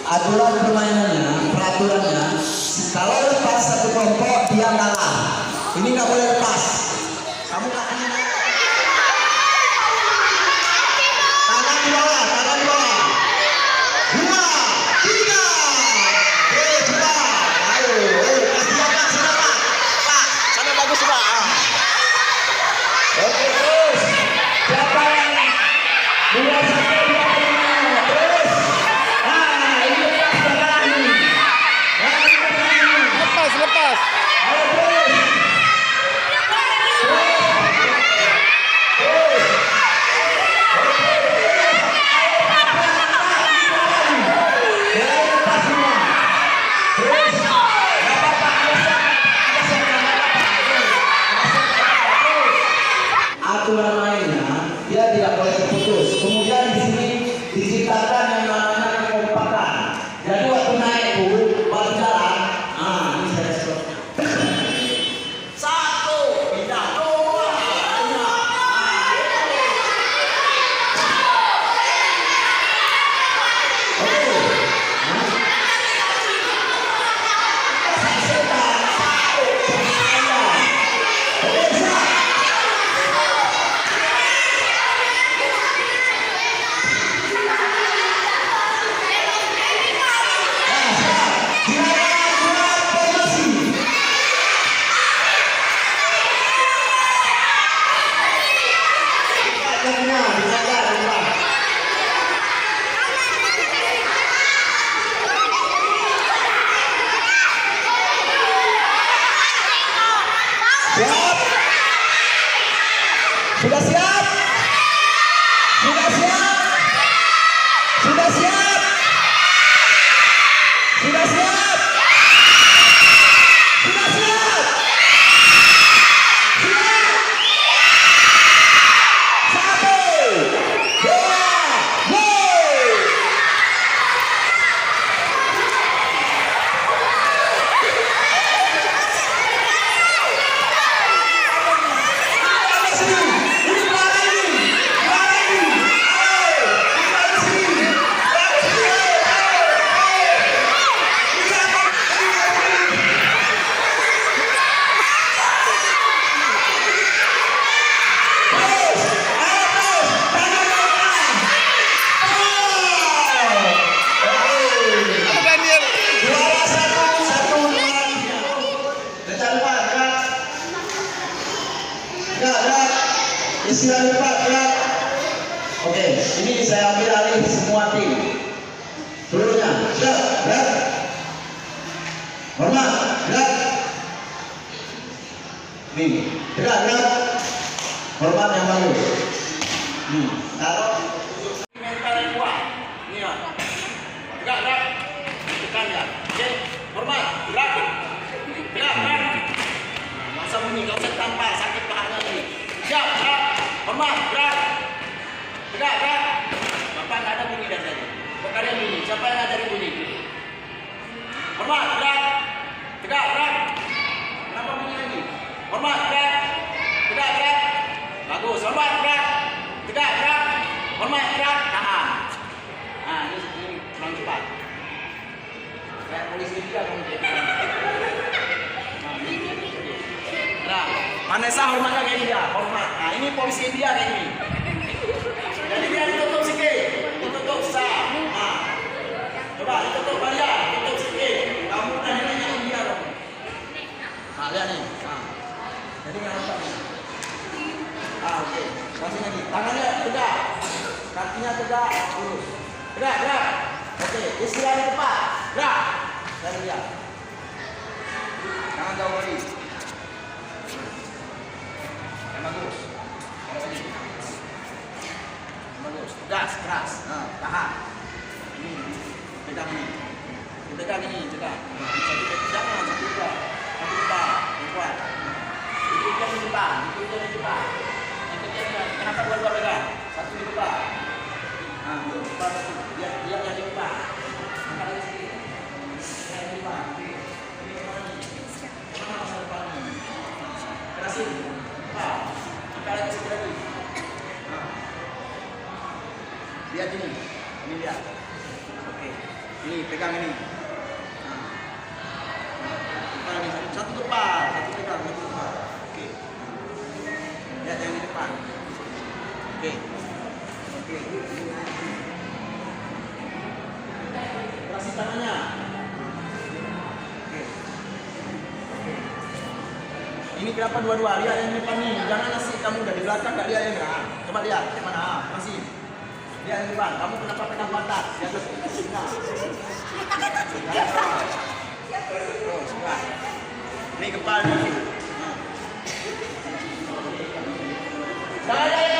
aturan permainannya, peraturannya, kalau lepas satu kelompok dia kalah. Ini nggak boleh lepas. Kamu nggak tangan di bawah, tangan di bawah. 2, 3. Coba. Ayo, kasih apa? Sudah Pak, sana bagus Pak. Oke terus. Siapa yang 2 sampai 2 terus? Ini lepas kalah nih. Lepas. Ayo terus. Aturan mainnya dia tidak boleh terputus. Kemudian di sini diciptakan yang namanya kekompakan. Jadi waktu naik itu berjalan, ini saya stop. 1, pindah 2, pindah. Siap? Sudah siap? Sudah siap? Sudah siap? Sudah siap? Sudah siap? Siap? 1, 2, go! Istirahat cepat, gerak. Oke, ini saya ambil alih semua tim. Seluruhnya, siap, gerak. Hormat, gerak. Nih, gerak, gerak. Hormat yang bagus. Taruh mental yang kuat. Nih ya. Gerak, gerak. Tekan ya. Oke, hormat, gerak. Gerak, gerak. Masa bunyi, kau usah tampar, sakit pahanya nih. Siap, gerak. Hormat, gerak. Gerak, gerak. Bapak nggak ada bunyi dari tadi. Bapak ada bunyi. Siapa yang ngajarin bunyi? Hormat, gerak. Gerak, gerak. Kenapa bunyi lagi? Hormat, gerak. Gerak, gerak. Bagus. Hormat, gerak. Gerak, gerak. Hormat, gerak. Tahan. Nah, ini kurang cepat. Kayak polisi juga kamu jadi. Nah, Vanessa hormatnya kayak dia, hormat. Nah, ini polisi India kayak ini. Jadi dia ditutup sikit, ditutup sah. Nah, coba ditutup balian, ditutup sikit. Kamu nanya India dong. Nah, lihat nih. Nah, jadi nggak nampak nih. Oke, kasih lagi. Tangannya tegak, kakinya tegak, lurus. Gerak, gerak. Oke, istirahat di depan. Gerak. Saya lihat. Jangan jauh lagi. Bagus. Bagus. Gas, keras. Nah, tahan. Ini, pegang ini. Pegang ini, pegang. Jangan satu dua. Satu depan, kuat. Itu yang di depan, itu yang di depan. Itu yang kenapa dua-dua pegang? Satu di depan. Nah, itu depan satu. Dia yang di depan. Angkat lagi sedikit. Yang di depan. Ini kemana nih? Kemana masa depan nih? Kerasin. Kita lagi sedikit lagi. Lihat ini lihat. Oke. Ini pegang ini. Depan ini satu depan, satu pegang, satu depan. Oke. Lihat yang di depan. Oke. Oke. Kasih tangannya. Oke. Oke. Ini kenapa dua-dua? Lihat yang di depan nih. Jangan asik kamu udah di belakang nggak lihat yang enggak. Coba lihat mana? Masih. Lihat yang di depan. Kamu kenapa pegang batas? Lihat tuh. Nah. Oh, sudah. Ini kepala. Jangan